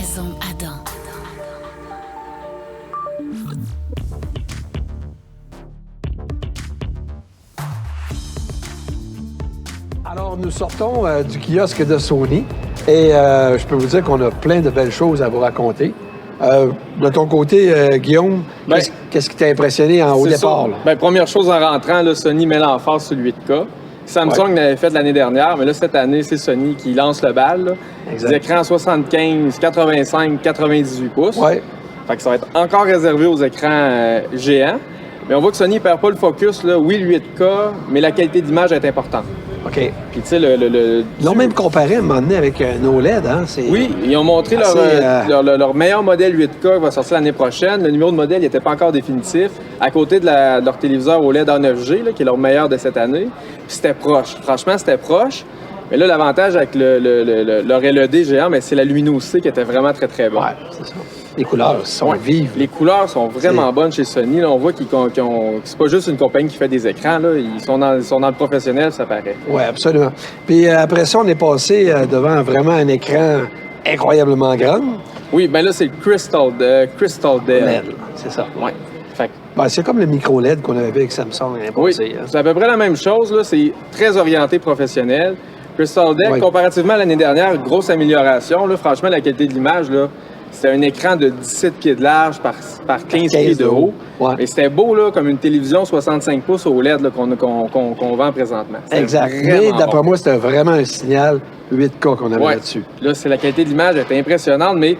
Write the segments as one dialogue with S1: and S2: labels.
S1: Maison Adam.
S2: Alors, nous sortons du kiosque de Sony et je peux vous dire qu'on a plein de belles choses à vous raconter. De ton côté, Guillaume, qu'est-ce qui t'a impressionné au départ?
S3: Première chose en rentrant, là, Sony met l'emphase sur le 8K. Samsung l'avait fait l'année dernière, mais là, cette année, c'est Sony qui lance le bal. Là. Des écrans 75, 85, 98 pouces.
S2: Ouais.
S3: Fait que ça va être encore réservé aux écrans géants. Mais on voit que Sony ne perd pas le focus. Là. Oui, le 8K, mais la qualité d'image est importante.
S2: OK.
S3: Puis, tu sais,
S2: Ils l'ont même comparé à un moment donné avec un OLED, hein?
S3: Oui, ils ont montré leur meilleur modèle 8K qui va sortir l'année prochaine. Le numéro de modèle n'était pas encore définitif. À côté de leur téléviseur OLED A9G, là, qui est leur meilleur de cette année. Puis c'était proche. Franchement, c'était proche. Mais là, l'avantage avec leur LED géant, c'est la luminosité qui était vraiment très, très bonne.
S2: Oui, c'est ça. Les couleurs sont vives.
S3: Les couleurs sont vraiment bonnes chez Sony. Là, on voit qu'ils c'est pas juste une compagnie qui fait des écrans. Là. Ils sont dans le professionnel, ça paraît.
S2: Oui, absolument. Puis après ça, on est passé devant vraiment un écran incroyablement grand.
S3: Oui, bien là, c'est le Crystal LED.
S2: C'est ça.
S3: Oui.
S2: C'est comme le micro-LED qu'on avait avec Samsung l'année passée.
S3: Oui, c'est à peu près la même chose. Là. C'est très orienté professionnel. Crystal LED, comparativement à l'année dernière, grosse amélioration. Là. Franchement, la qualité de l'image, là, c'était un écran de 17 pieds de large par 15 pieds de haut. Ouais. Et c'était beau, là, comme une télévision 65 pouces OLED qu'on vend présentement.
S2: Exact. Mais d'après moi, c'était vraiment un signal 8K qu'on avait là-dessus.
S3: Là, la qualité de l'image était impressionnante, mais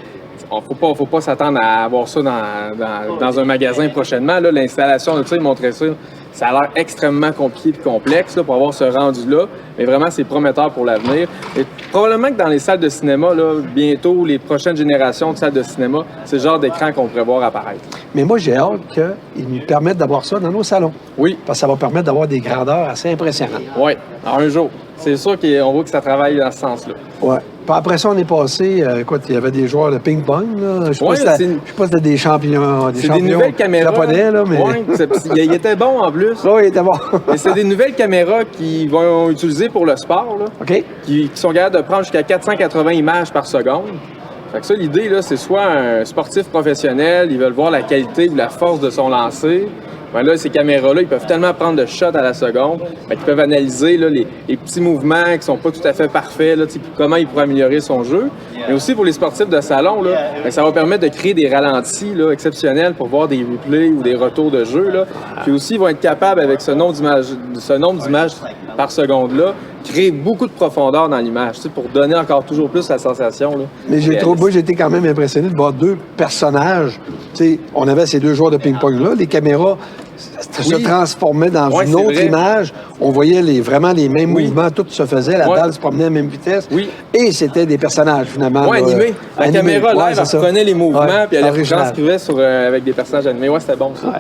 S3: faut pas s'attendre à avoir ça dans un magasin prochainement. Là, l'installation de ça, ils montraient ça. Ça a l'air extrêmement compliqué et complexe là, pour avoir ce rendu-là. Mais vraiment, c'est prometteur pour l'avenir. Et probablement que dans les salles de cinéma, là, bientôt, les prochaines générations de salles de cinéma, c'est le genre d'écran qu'on pourrait voir apparaître.
S2: Mais moi, j'ai hâte qu'ils nous permettent d'avoir ça dans nos salons.
S3: Oui.
S2: Parce que ça va permettre d'avoir des grandeurs assez impressionnantes.
S3: Oui, un jour. C'est sûr qu'on voit que ça travaille dans ce sens-là.
S2: Oui. Puis après ça, on est passé, il y avait des joueurs de ping-pong. Je ne sais pas si c'était des champions.
S3: C'est des nouvelles caméras
S2: japonais, là, mais...
S3: Oui, il était bon en plus.
S2: Oui, il était bon.
S3: Et c'est des nouvelles caméras qu'ils vont utiliser pour le sport, là, qui sont capables de prendre jusqu'à 480 images par seconde. Fait que ça, l'idée, là, c'est soit un sportif professionnel, ils veulent voir la qualité ou la force de son lancer. Ben là, ces caméras-là, ils peuvent tellement prendre de shots à la seconde qu'ils peuvent analyser là, les petits mouvements qui sont pas tout à fait parfaits, là, comment ils pourraient améliorer son jeu. Mais aussi pour les sportifs de salon, là, ça va permettre de créer des ralentis là, exceptionnels pour voir des replays ou des retours de jeu. Là. Puis aussi, ils vont être capables, avec ce nombre d'images par seconde-là, créer beaucoup de profondeur dans l'image, pour donner encore toujours plus la sensation. Là,
S2: mais j'ai été quand même impressionné de voir deux personnages. T'sais, on avait ces deux joueurs de ping-pong-là, les caméras se transformaient dans une autre image. On voyait vraiment les mêmes mouvements, tout se faisait, la balle se promenait à la même vitesse. Oui. Et c'était des personnages, finalement.
S3: Oui, animés. La caméra, là, elle prenait les mouvements, puis elle les transcrivait avec des personnages animés. Oui, c'était bon, ça. Ouais.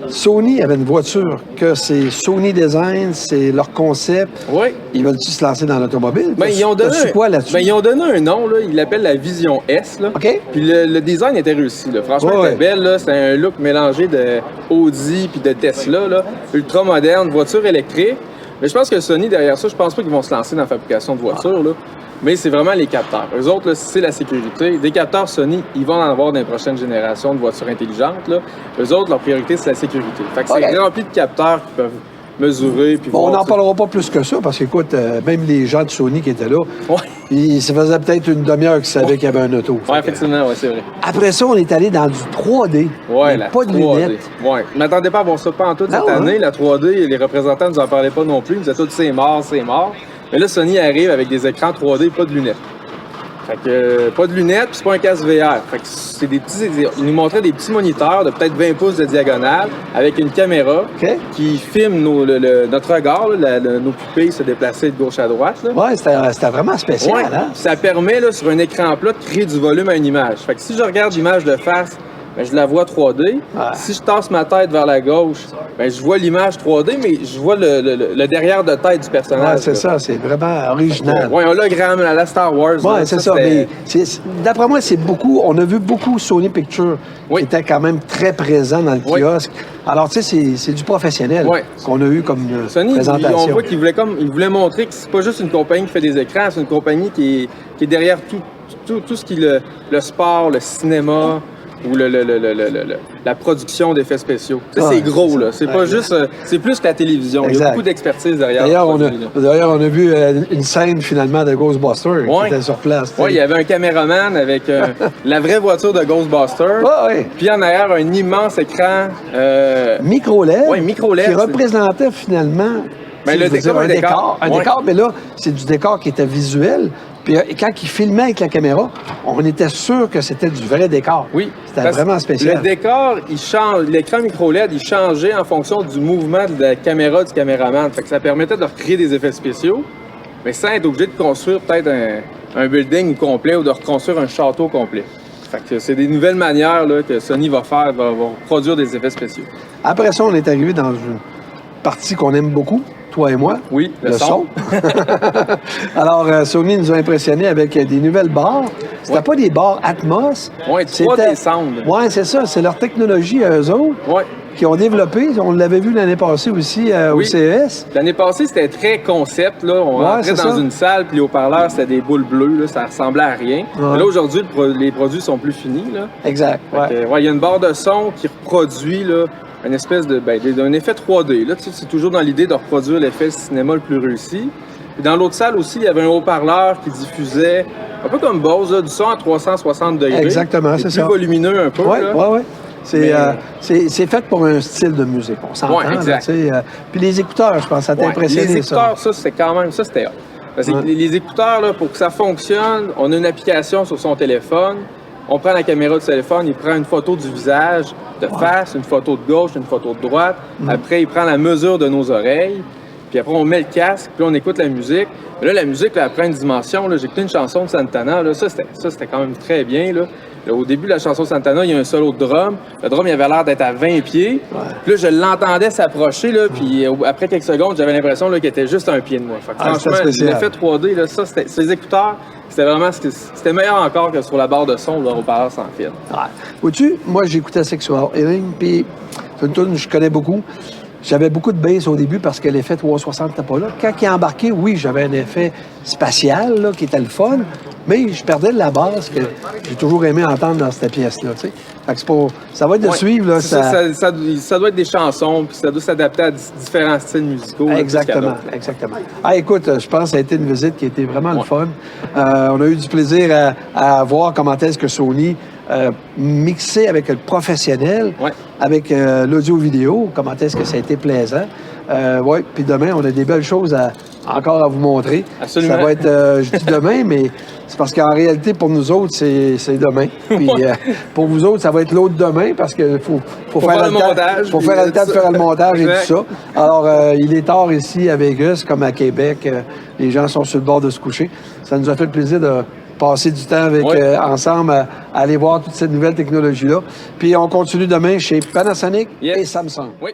S2: Sony avait une voiture que c'est Sony Design, c'est leur concept.
S3: Oui.
S2: Ils veulent-tu se lancer dans l'automobile?
S3: Ils ont donné
S2: quoi là-dessus?
S3: Ils ont donné un nom, là, ils l'appellent la Vision S. Là.
S2: OK.
S3: Puis le design était réussi. Là. Franchement, elle était belle. Là. C'était un look mélangé de Audi puis de Tesla. Là. Ultra moderne, voiture électrique. Mais je pense que Sony, derrière ça, je pense pas qu'ils vont se lancer dans la fabrication de voitures. Là. Mais c'est vraiment les capteurs. Eux autres, là, c'est la sécurité. Des capteurs Sony, ils vont en avoir dans les prochaines générations de voitures intelligentes. Là. Eux autres, leur priorité, c'est la sécurité. Fait que c'est rempli de capteurs qui peuvent mesurer. Puis
S2: on n'en parlera pas plus que ça, parce qu'écoute, même les gens de Sony qui étaient là, ça faisait peut-être une demi-heure qu'ils savaient qu'il y avait un auto.
S3: Oui, effectivement, c'est vrai.
S2: Après ça, on est allé dans du 3D.
S3: Oui,
S2: pas de lunettes.
S3: Oui. Je ne m'attendais pas à voir ça pas en toute cette année. La 3D, les représentants ne nous en parlaient pas non plus. Ils disaient tous c'est mort. Mais là, Sony arrive avec des écrans 3D, pas de lunettes. Fait que pas de lunettes, puis c'est pas un casque VR. Fait que ils nous montraient des petits moniteurs de peut-être 20 pouces de diagonale avec une caméra qui filme notre regard, nos pupilles se déplacer de gauche à droite.
S2: Oui, c'était vraiment spécial. Hein?
S3: Ça permet, là, sur un écran plat, de créer du volume à une image. Fait que si je regarde l'image de face, je la vois 3D. Si je tasse ma tête vers la gauche, je vois l'image 3D, mais je vois le derrière de tête du personnage.
S2: Oui, c'est ça. C'est vraiment original.
S3: Oui, hologramme à la Star Wars.
S2: Oui, c'est ça. Mais d'après moi, c'est beaucoup. On a vu beaucoup Sony Pictures qui était quand même très présent dans le kiosque. Alors, tu sais, c'est du professionnel qu'on a eu comme
S3: Sony,
S2: présentation.
S3: On voit qu'il voulait montrer que c'est pas juste une compagnie qui fait des écrans, c'est une compagnie qui est derrière tout ce qui est le sport, le cinéma ou la production d'effets spéciaux. C'est gros, là. C'est pas juste... c'est plus que la télévision. Exact. Il y a beaucoup d'expertise derrière.
S2: D'ailleurs, on a vu une scène, finalement, de Ghostbusters qui était sur place.
S3: Oui, il y avait un caméraman avec la vraie voiture de Ghostbusters. Puis en arrière, un immense écran...
S2: micro-LED.
S3: Oui, micro-LED.
S2: Qui représentait, finalement...
S3: Ben, le décor,
S2: un décor, mais là, c'est du décor qui était visuel. Puis quand il filmait avec la caméra, on était sûr que c'était du vrai décor.
S3: Oui.
S2: C'était vraiment spécial.
S3: Le décor, il change. L'écran micro-LED, il changeait en fonction du mouvement de la caméra du caméraman. Fait que ça permettait de recréer des effets spéciaux, mais sans être obligé de construire peut-être un building complet ou de reconstruire un château complet. Fait que c'est des nouvelles manières là, que Sony va faire, va produire des effets spéciaux.
S2: Après ça, on est arrivé dans une partie qu'on aime beaucoup. Toi et moi.
S3: Oui, le son.
S2: Alors, Sony nous a impressionnés avec des nouvelles barres. C'était pas des barres Atmos.
S3: Oui, 3D Sound.
S2: Oui, c'est ça. C'est leur technologie à eux autres qui ont développé. On l'avait vu l'année passée aussi au CES.
S3: L'année passée, c'était très concept. Là. On rentrait dans une salle, puis les haut-parleurs, c'était des boules bleues. Là. Ça ressemblait à rien. Là, aujourd'hui, les produits sont plus finis. Là.
S2: Exact.
S3: Il y a une barre de son qui reproduit... Là, une espèce d'un effet 3D. Là, c'est toujours dans l'idée de reproduire l'effet cinéma le plus réussi. Puis dans l'autre salle aussi, il y avait un haut-parleur qui diffusait, un peu comme Bose, là, du son à 360 degrés.
S2: Exactement, c'est ça.
S3: Plus volumineux un peu.
S2: Oui. C'est fait pour un style de musique, on s'entend.
S3: Oui, exact.
S2: Puis les écouteurs, je pense, ça t'a impressionné.
S3: Les écouteurs, ça, c'était quand même... Ça, c'était hot. Parce que les écouteurs, là, pour que ça fonctionne, on a une application sur son téléphone. On prend la caméra du téléphone, il prend une photo du visage de face, une photo de gauche, une photo de droite. Après, il prend la mesure de nos oreilles. Puis après, on met le casque, puis on écoute la musique. Mais là, la musique, là, elle prend une dimension. J'ai écouté une chanson de Santana. Là, ça, c'était quand même très bien. Là. Là, au début de la chanson de Santana, il y a un solo de drum. Le drum, il avait l'air d'être à 20 pieds. Puis là, je l'entendais s'approcher. Là, puis après quelques secondes, j'avais l'impression qu'il était juste à un pied de moi. Fait que, franchement, l'effet 3D, là, ça, ces écouteurs, c'était vraiment c'était meilleur encore que sur la barre de son au haut-parleur sans fil.
S2: Vois-tu, moi, j'écoutais Sexual Healing, puis c'est une tune que je connais beaucoup. J'avais beaucoup de bass au début parce que l'effet 360 n'était pas là. Quand il est embarqué, oui, j'avais un effet spatial là, qui était le fun, mais je perdais de la base que j'ai toujours aimé entendre dans cette pièce-là. Fait que c'est pour... Ça va être de suivre. Là,
S3: ça doit être des chansons, puis ça doit s'adapter à différents styles musicaux.
S2: Exactement. Écoute, je pense que ça a été une visite qui a été vraiment le fun. On a eu du plaisir à voir comment est-ce que Sony mixé avec le professionnel, avec l'audio-vidéo, comment est-ce que ça a été plaisant. Puis demain, on a des belles choses encore à vous montrer.
S3: Absolument.
S2: Ça va être, je dis demain, mais c'est parce qu'en réalité, pour nous autres, c'est demain. Puis pour vous autres, ça va être l'autre demain parce qu'il faut faire le montage. Faut faire le temps de faire le montage et tout ça. Alors, il est tard ici à Vegas, comme à Québec. Les gens sont sur le bord de se coucher. Ça nous a fait le plaisir de passer du temps avec, ensemble à aller voir toute cette nouvelle technologie-là. Puis on continue demain chez Panasonic et Samsung.
S3: Oui.